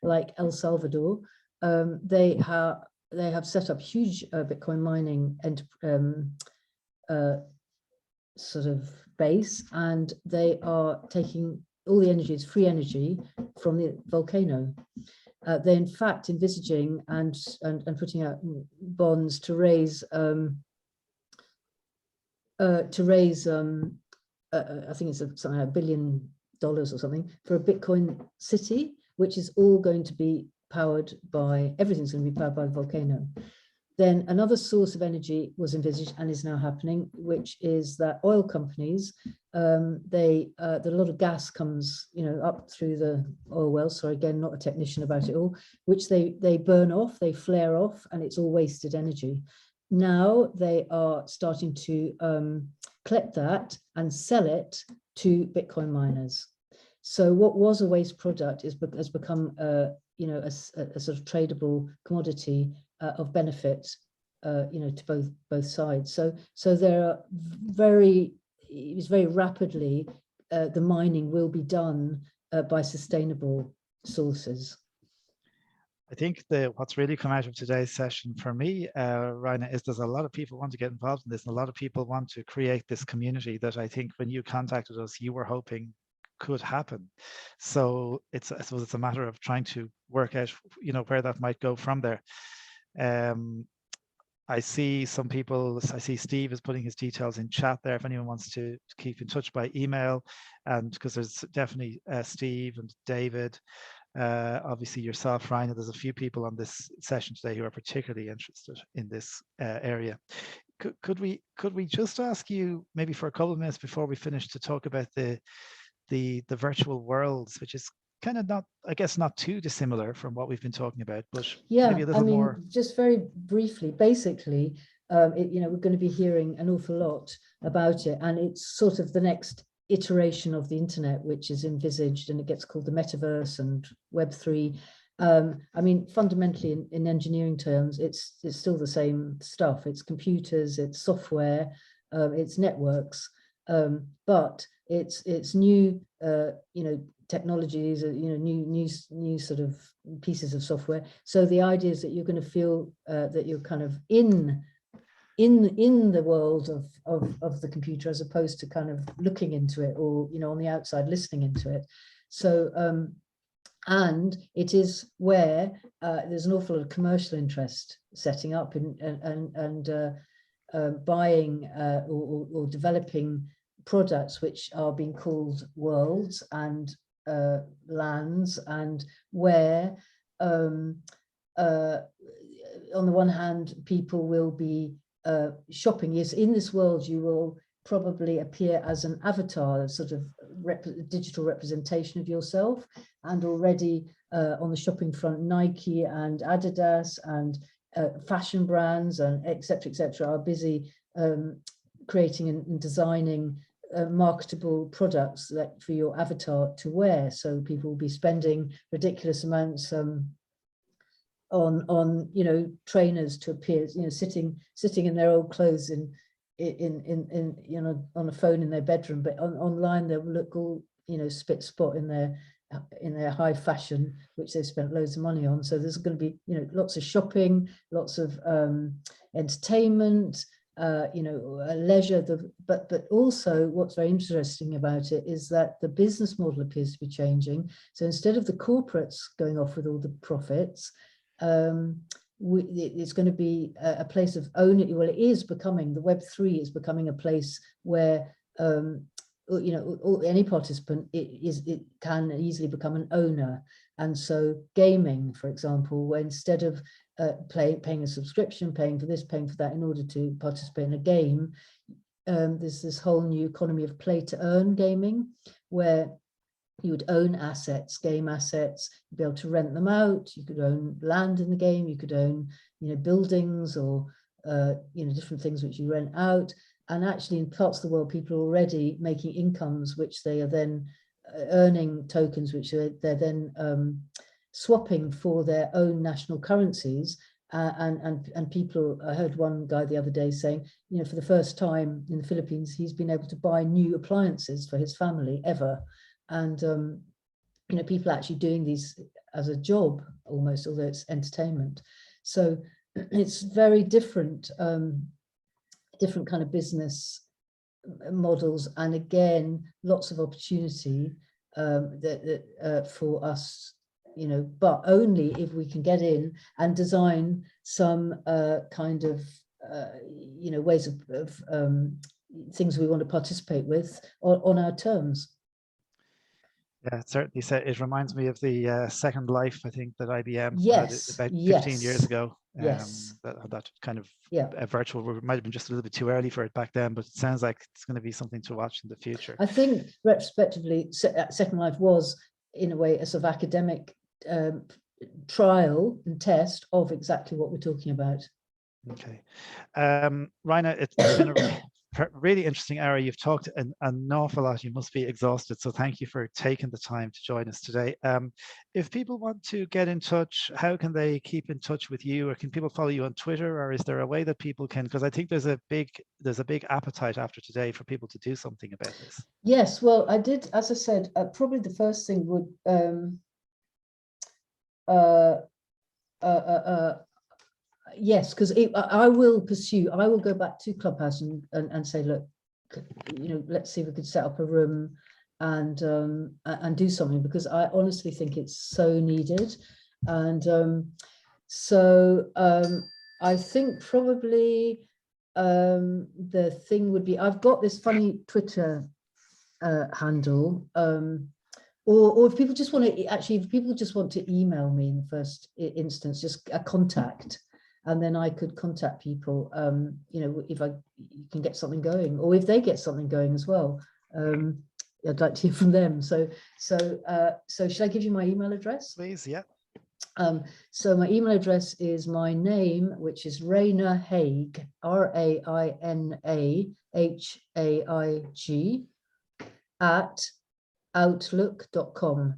like El Salvador, they have set up huge Bitcoin mining sort of base, and they are taking all the energy, is free energy from the volcano. They're in fact envisaging and putting out bonds to raise I think it's something like $1 billion or something for a Bitcoin city, which is all going to be powered by, everything's going to be powered by the volcano. Then another source of energy was envisaged and is now happening, which is that oil companies, a lot of gas comes, up through the oil wells. So again, not a technician about it all, which they burn off, they flare off, and it's all wasted energy. Now they are starting to collect that and sell it to Bitcoin miners. So what was a waste product has become a sort of tradable commodity of benefit, to both sides. So there are very rapidly the mining will be done by sustainable sources. I think what's really come out of today's session for me, Raina, is there's a lot of people want to get involved in this, and a lot of people want to create this community that I think when you contacted us, you were hoping could happen. So I suppose it's a matter of trying to work out, where that might go from there. I see some people, I see Steve is putting his details in chat there if anyone wants to keep in touch by email, and because there's definitely Steve and David, obviously yourself, Raina. There's a few people on this session today who are particularly interested in this area. Could we just ask you maybe for a couple of minutes before we finish to talk about the virtual worlds, which is kind of not too dissimilar from what we've been talking about, but maybe a little more. Just very briefly, basically, we're going to be hearing an awful lot about it, and it's sort of the next iteration of the internet, which is envisaged, and it gets called the Metaverse and Web3. Fundamentally, in engineering terms, it's still the same stuff. It's computers, it's software, it's networks, but it's new, technologies, new sort of pieces of software. So the idea is that you're going to feel that you're kind of in the world of the computer, as opposed to kind of looking into it, or on the outside listening into it. So and it is where there's an awful lot of commercial interest setting up and buying or developing products which are being called worlds and lands, and where on the one hand people will be shopping. Yes, in this world you will probably appear as an avatar, a sort of digital representation of yourself, and already on the shopping front, Nike and Adidas and fashion brands and etc are busy creating and designing marketable products that for your avatar to wear. So people will be spending ridiculous amounts on trainers to appear, sitting in their old clothes on a phone in their bedroom, but online they'll look all spit spot in their high fashion, which they've spent loads of money on. So there's going to be lots of shopping, lots of entertainment, leisure. But also what's very interesting about it is that the business model appears to be changing. So instead of the corporates going off with all the profits, it's going to be a place of owning. Well, it is becoming, the Web3 is becoming a place where any participant it can easily become an owner. And so gaming, for example, where instead of paying a subscription, paying for this, paying for that in order to participate in a game, there's this whole new economy of play to earn gaming, where you would own assets, game assets, you'd be able to rent them out, you could own land in the game, you could own buildings or different things which you rent out. And actually in parts of the world, people are already making incomes which they are then earning tokens which they're then swapping for their own national currencies. And people, I heard one guy the other day saying, for the first time in the Philippines, he's been able to buy new appliances for his family ever. And people are actually doing these as a job almost, although it's entertainment. So it's very different kind of business models, and again lots of opportunity for us, but only if we can get in and design some kind of ways of things we want to participate with on our terms. Yeah, it certainly. It reminds me of the Second Life, I think, that IBM had about 15 years ago. That kind of virtual, might have been just a little bit too early for it back then, but it sounds like it's going to be something to watch in the future. I think retrospectively, Second Life was, in a way, a sort of academic trial and test of exactly what we're talking about. Okay. Raina, it's been a really interesting hour. You've talked an awful lot. You must be exhausted. So thank you for taking the time to join us today. If people want to get in touch, how can they keep in touch with you? Or can people follow you on Twitter? Or is there a way that people can, because I think there's a big appetite after today for people to do something about this. Yes, well, I did, as I said, probably the first thing would yes, because I will go back to Clubhouse and say, look, let's see if we could set up a room and do something, because I honestly think it's so needed. And I think probably the thing would be, I've got this funny Twitter handle, or if people just want to, actually, if people just want to email me in the first instance, just a contact, and then I could contact people, you know, if you can get something going, or if they get something going as well. I'd like to hear from them. So should I give you my email address? Please, yeah. So my email address is my name, which is Raina Haig, RainaHaig at outlook.com.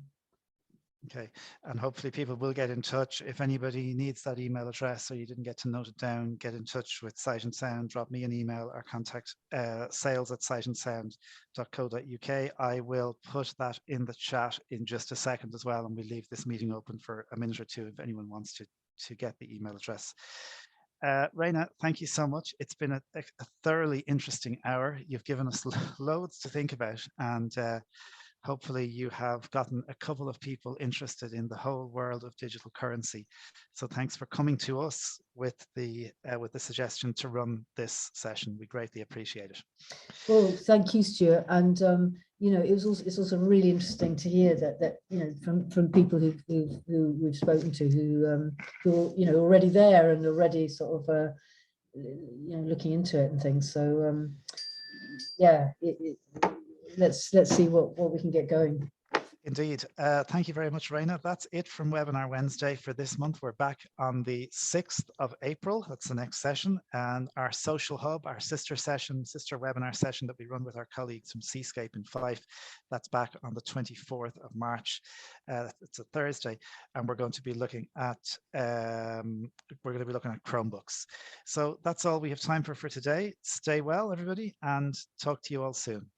Okay, and hopefully people will get in touch. If anybody needs that email address or you didn't get to note it down, get in touch with Sight and Sound, drop me an email or contact sales@sightandsound.co.uk. I will put that in the chat in just a second as well, and we leave this meeting open for a minute or two if anyone wants to get the email address. Raina, thank you so much. It's been a thoroughly interesting hour. You've given us loads to think about, and hopefully you have gotten a couple of people interested in the whole world of digital currency. So thanks for coming to us with the suggestion to run this session. We greatly appreciate it. Well, thank you, Stuart. And you know, it's also really interesting to hear that you know, from people who we've spoken to, who you know, already there and already sort of you know, looking into it and things. So yeah, let's see what we can get going. Indeed. Thank you very much, Raina. That's it from Webinar Wednesday for this month. We're back on the 6th of April. That's the next session. And our social hub, our sister webinar session that we run with our colleagues from Seascape in Fife, that's back on the 24th of March. It's a Thursday, and we're going to be looking at Chromebooks. So that's all we have time for today. Stay well, everybody, and talk to you all soon.